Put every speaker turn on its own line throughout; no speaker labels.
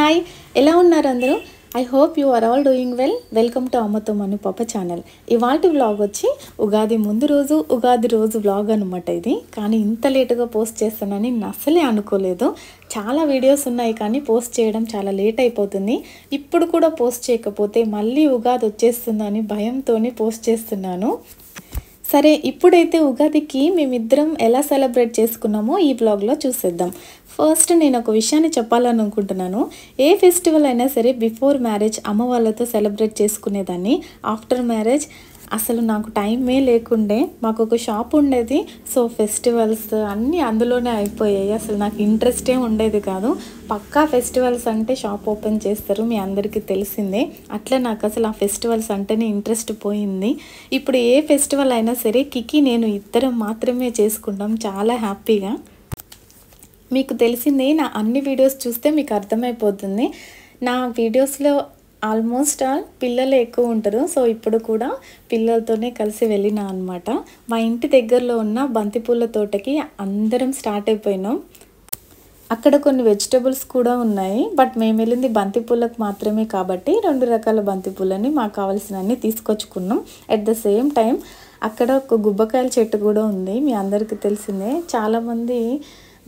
Hi, ఎలా ఉన్నారు అందరూ? I hope you are all doing well. Welcome to అమ్మతో మను పాప ఛానల్. ఇవాల్టి వ్లాగ్ వచ్చి ఉగాది ముందు రోజు ఉగాది రోజు వ్లాగ్ అనమాట ఇది. కానీ ఇంత లేటుగా పోస్ట్ చేస్తానని నేను అస్సలే అనుకోలేదు. చాలా వీడియోస్ ఉన్నాయి కానీ పోస్ట్ చేయడం చాలా లేట్ అయిపోతుంది. ఇప్పుడు కూడా పోస్ట్ చేయకపోతే మళ్ళీ ఉగాది వచ్చేస్తుందని భయంతోనే పోస్ట్ చేస్తున్నాను. సరే, ఇప్పుడైతే ఉగాదికి మేమిద్దరం ఎలా సెలబ్రేట్ చేసుకున్నామో ఈ వ్లాగ్లో చూసేద్దాం. ఫస్ట్ నేను ఒక విషయాన్ని చెప్పాలని అనుకుంటున్నాను. ఏ ఫెస్టివల్ అయినా సరే బిఫోర్ మ్యారేజ్ అమ్మ వాళ్ళతో సెలబ్రేట్ చేసుకునేదాన్ని. ఆఫ్టర్ మ్యారేజ్ అసలు నాకు టైమే లేకుండే. మాకు ఒక షాప్ ఉండేది, సో ఫెస్టివల్స్ అన్నీ అందులోనే అయిపోయాయి. అసలు నాకు ఇంట్రెస్టే ఉండేది కాదు. పక్కా ఫెస్టివల్స్ అంటే షాప్ ఓపెన్ చేస్తారు, మీ అందరికీ తెలిసిందే. అట్లా నాకు అసలు ఆ ఫెస్టివల్స్ అంటేనే ఇంట్రెస్ట్ పోయింది. ఇప్పుడు ఏ ఫెస్టివల్ అయినా సరే కికి నేను ఇద్దరం మాత్రమే చేసుకుంటాం చాలా హ్యాపీగా. మీకు తెలిసిందే, నా అన్ని వీడియోస్ చూస్తే మీకు అర్థమైపోతుంది. నా వీడియోస్లో ఆల్మోస్ట్ ఆల్ పిల్లలే ఎక్కువ ఉంటారు. సో ఇప్పుడు కూడా పిల్లలతోనే కలిసి వెళ్ళినా అనమాట. మా ఇంటి దగ్గరలో ఉన్న బంతిపూల తోటకి అందరం స్టార్ట్ అయిపోయినాం. అక్కడ కొన్ని వెజిటబుల్స్ కూడా ఉన్నాయి, బట్ మేము వెళ్ళింది బంతిపూలకు మాత్రమే కాబట్టి 2 రకాల బంతిపూలని మాకు కావాల్సినన్ని తీసుకొచ్చుకున్నాం. అట్ ద సేమ్ టైం అక్కడ ఒక గుబ్బకాయల చెట్టు కూడా ఉంది, మీ అందరికీ తెలిసిందే. చాలామంది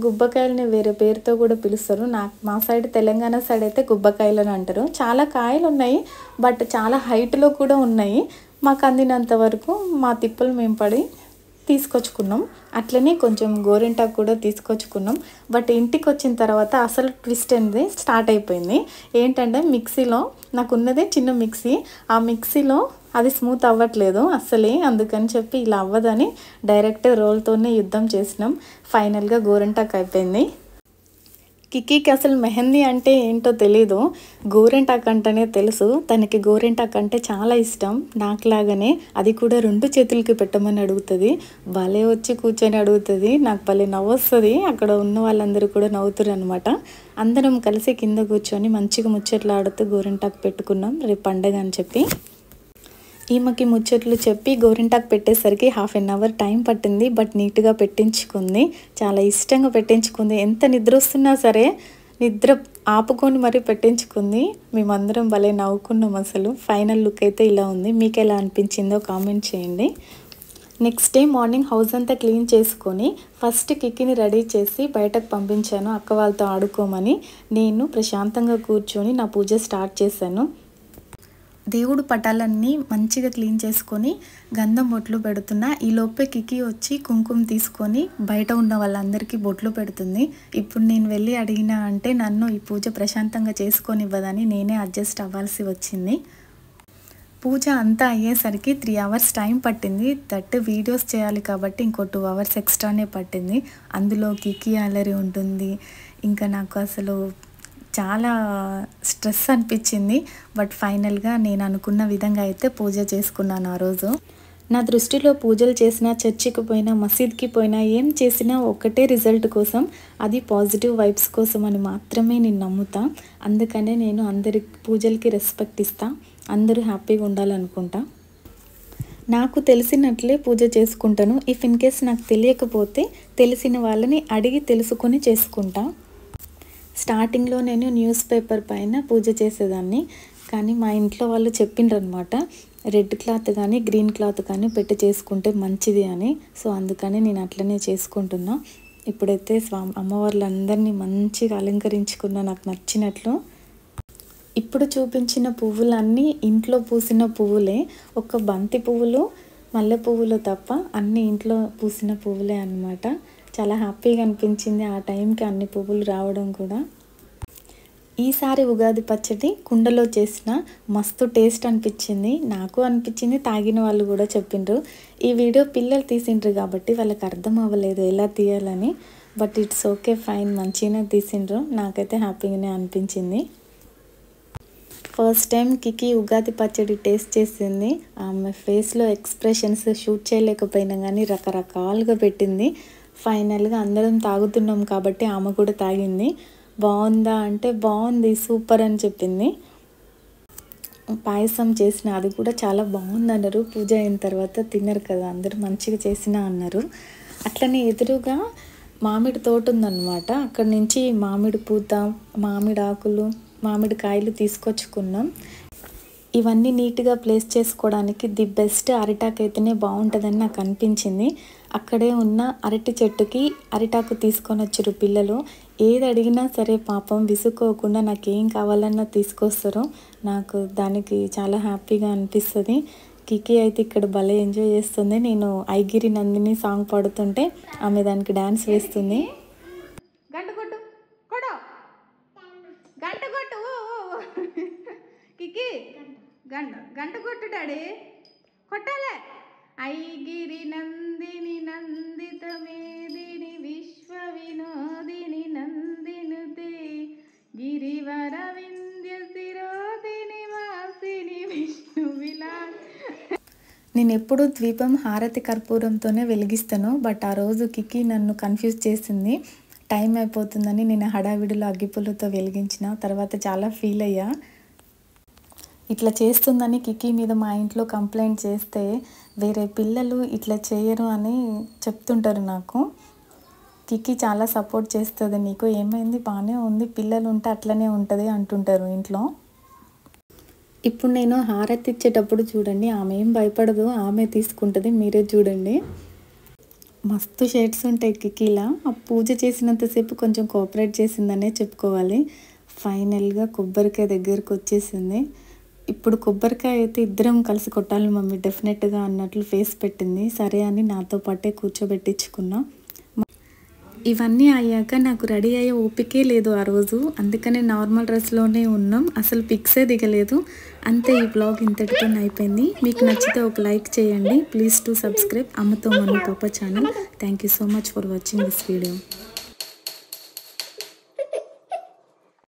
గుబ్బకాయలని వేరే పేరుతో కూడా పిలుస్తారు. మా సైడ్ తెలంగాణ సైడ్ అయితే గుబ్బకాయలు అని అంటారు. చాలా కాయలు ఉన్నాయి, బట్ చాలా హైట్లో కూడా ఉన్నాయి. మాకు అందినంత వరకు మా తిప్పలు మేము పడి తీసుకొచ్చుకున్నాం. అట్లనే కొంచెం గోరింటాకు కూడా తీసుకొచ్చుకున్నాం. బట్ ఇంటికి వచ్చిన తర్వాత అసలు ట్విస్ట్ అనేది స్టార్ట్ అయిపోయింది. ఏంటంటే మిక్సీలో, నాకు ఉన్నదే చిన్న మిక్సీ, ఆ మిక్సీలో అది స్మూత్ అవ్వట్లేదు అస్సలే. అందుకని చెప్పి ఇలా అవ్వదని డైరెక్ట్ రోల్తోనే యుద్ధం చేసినాం. ఫైనల్గా గోరింటాకు అయిపోయింది. కిక్కీకి అసలు మెహందీ అంటే ఏంటో తెలీదు, గోరింటాకు అంటేనే తెలుసు. తనకి గోరింటాకు అంటే చాలా ఇష్టం, నాకులాగానే. అది కూడా 2 చేతులకి పెట్టమని అడుగుతుంది. భలే వచ్చి కూర్చొని అడుగుతుంది. నాకు భలే నవ్వొస్తుంది. అక్కడ ఉన్న వాళ్ళందరూ కూడా నవ్వుతారు అనమాట. అందరం కలిసి కింద కూర్చొని మంచిగా ముచ్చట్లు ఆడుతూ గోరింటాకు పెట్టుకున్నాం, రేపు పండగ అని చెప్పి. ఈమెకి ముచ్చట్లు చెప్పి గోరింటాకు పెట్టేసరికి 1/2 అవర్ టైం పట్టింది. బట్ నీట్గా పెట్టించుకుంది, చాలా ఇష్టంగా పెట్టించుకుంది. ఎంత నిద్ర వస్తున్నా సరే నిద్ర ఆపుకొని మరీ పెట్టించుకుంది. మేమందరం భలే నవ్వుకున్నాం అసలు. ఫైనల్ లుక్ అయితే ఇలా ఉంది. మీకు ఎలా అనిపించిందో కామెంట్ చేయండి. నెక్స్ట్ డే మార్నింగ్ హౌస్ అంతా క్లీన్ చేసుకొని ఫస్ట్ కిక్కిని రెడీ చేసి బయటకు పంపించాను అక్క వాళ్ళతో ఆడుకోమని. నేను ప్రశాంతంగా కూర్చొని నా పూజ స్టార్ట్ చేశాను. దేవుడు పటాలన్నీ మంచిగా క్లీన్ చేసుకొని గంధం బొట్లు పెడుతున్నా. ఈ లోపే కికి వచ్చి కుంకుమ తీసుకొని బయట ఉన్న వాళ్ళందరికీ బొట్లు పెడుతుంది. ఇప్పుడు నేను వెళ్ళి అడిగినా అంటే నన్ను ఈ పూజ ప్రశాంతంగా చేసుకొనివ్వదని నేనే అడ్జస్ట్ అవ్వాల్సి వచ్చింది. పూజ అంతా అయ్యేసరికి 3 అవర్స్ టైం పట్టింది. దట్ వీడియోస్ చేయాలి కాబట్టి ఇంకో 2 అవర్స్ ఎక్స్ట్రానే పట్టింది. అందులో కికి అలరి ఉంటుంది. ఇంకా నాకు అసలు చాలా స్ట్రెస్ అనిపించింది. బట్ ఫైనల్గా నేను అనుకున్న విధంగా అయితే పూజ చేసుకున్నాను ఆ రోజు. నా దృష్టిలో పూజలు చేసినా, చర్చికి పోయినా, మసీద్కి పోయినా, ఏం చేసినా ఒకటే రిజల్ట్ కోసం, అది పాజిటివ్ వైబ్స్ కోసం అని మాత్రమే నేను నమ్ముతా. అందుకనే నేను అందరి పూజలకి రెస్పెక్ట్ ఇస్తా. అందరూ హ్యాపీగా ఉండాలనుకుంటా. నాకు తెలిసినట్లే పూజ చేసుకుంటాను. ఇఫ్ ఇన్ కేస్ నాకు తెలియకపోతే తెలిసిన వాళ్ళని అడిగి తెలుసుకొని చేసుకుంటా. స్టార్టింగ్లో నేను న్యూస్ పేపర్ పైన పూజ చేసేదాన్ని, కానీ మా ఇంట్లో వాళ్ళు చెప్పిండ్రు అనమాట, రెడ్ క్లాత్ కానీ గ్రీన్ క్లాత్ కానీ పెట్టి చేసుకుంటే మంచిది అని. సో అందుకని నేను అట్లనే చేసుకుంటున్నా. ఇప్పుడైతే అమ్మవార్లందరినీ మంచిగా అలంకరించుకున్నా నాకు నచ్చినట్లు. ఇప్పుడు చూపించిన పువ్వులన్నీ ఇంట్లో పూసిన పువ్వులే. ఒక బంతి పువ్వులు, మల్లె పువ్వులు తప్ప అన్నీ ఇంట్లో పూసిన పువ్వులే అన్నమాట. చాలా హ్యాపీగా అనిపించింది ఆ టైంకి అన్ని పువ్వులు రావడం కూడా. ఈసారి ఉగాది పచ్చడి కుండలో చేసిన మస్తు టేస్ట్ అనిపించింది. నాకు అనిపించింది, తాగిన వాళ్ళు కూడా చెప్పిండ్రు. ఈ వీడియో పిల్లలు తీసిండ్రు కాబట్టి వాళ్ళకి అర్థం అవ్వలేదు ఎలా తీయాలని. బట్ ఇట్స్ ఓకే, ఫైన్, మంచిగానే తీసిండ్రు. నాకైతే హ్యాపీగానే అనిపించింది. ఫస్ట్ టైం కికి ఉగాది పచ్చడి టేస్ట్ చేసింది. ఆమె ఫేస్లో ఎక్స్ప్రెషన్స్ షూట్ చేయలేకపోయినా కానీ రకరకాలుగా పెట్టింది. ఫైనల్గా అందరం తాగుతున్నాం కాబట్టి ఆమె కూడా తాగింది. బాగుందా అంటే బాగుంది, సూపర్ అని చెప్పింది. పాయసం చేసిన అది కూడా చాలా బాగుంది అన్నారు. పూజ అయిన తర్వాత తిన్నారు కదా అందరూ, మంచిగా చేసినా అన్నారు. అట్లనే ఎదురుగా మామిడి తోట ఉందన్నమాట. అక్కడి నుంచి మామిడి పూత, మామిడి ఆకులు, మామిడికాయలు తీసుకొచ్చుకున్నాం. ఇవన్నీ నీట్గా ప్లేస్ చేసుకోవడానికి ది బెస్ట్ అరిటాకు అయితేనే బాగుంటుందని నాకు అనిపించింది. అక్కడే ఉన్న అరటి చెట్టుకి అరిటాకు తీసుకొని వచ్చారు పిల్లలు. ఏది అడిగినా సరే పాపం విసుక్కోకుండా నాకు ఏం కావాలన్నా తీసుకొస్తారు. నాకు దానికి చాలా హ్యాపీగా అనిపిస్తుంది. కికి అయితే ఇక్కడ భలే ఎంజాయ్ చేస్తుంది. నేను ఐగిరి నందిని సాంగ్ పాడుతుంటే ఆమె దానికి డ్యాన్స్ వేస్తుంది. గంట కొట్టు కొడు గంట కొట్టు కికి గంట కొట్టు డాడీ కొట్టాలే. ఐగిరి నందిని నందిత మేదిని విశ్వ వినోదిని నందినుతే గిరివర వింధ్య శిరోదిని వాసిని విష్ణు విలాస్. నేను ఎప్పుడూ ద్వీపం హారతి కర్పూరంతోనే వెలిగిస్తాను. బట్ ఆ రోజు కికి నన్ను కన్ఫ్యూజ్ చేసింది. టైం అయిపోతుందని నేను హడావిడిలో అగ్గిపుల్లతో వెలిగించిన. తర్వాత చాలా ఫీల్ అయ్యా. ఇట్లా చేస్తుందని కికి మీద మా ఇంట్లో కంప్లైంట్ చేస్తే వేరే పిల్లలు ఇట్లా చేయరు అని చెప్తుంటారు నాకు. కికి చాలా సపోర్ట్ చేస్తుంది. నీకు ఏమైంది, బాగానే ఉంది, పిల్లలు ఉంటే అట్లనే ఉంటుంది అంటుంటారు ఇంట్లో. ఇప్పుడు నేను హారతి ఇచ్చేటప్పుడు చూడండి, ఆమె ఏం భయపడదు, ఆమె తీసుకుంటుంది. మీరే చూడండి, మస్తు షేడ్స్ ఉంటాయి కికీలా. ఆ పూజ చేసినంతసేపు కొంచెం కోఆపరేట్ చేసిందనే చెప్పుకోవాలి. ఫైనల్గా కొబ్బరికాయ దగ్గరకు వచ్చేసింది. ఇప్పుడు కొబ్బరికాయ అయితే ఇద్దరం కలిసి కొట్టాలి మమ్మీ డెఫినెట్గా అన్నట్లు ఫేస్ పెట్టింది. సరే అని నాతో పాటే కూర్చోబెట్టించుకున్నా. ఇవన్నీ అయ్యాక నాకు రెడీ అయ్యే ఓపికే లేదు ఆ రోజు. అందుకనే నార్మల్ డ్రెస్లోనే ఉన్నాం, అసలు పిక్సే దిగలేదు. అంతే, ఈ బ్లాగ్ ఇంతటితో అయిపోయింది. మీకు నచ్చితే ఒక లైక్ చేయండి. ప్లీజ్ టు సబ్స్క్రైబ్ అమ్మతో మను పాప channel. Thank you so much for watching this video.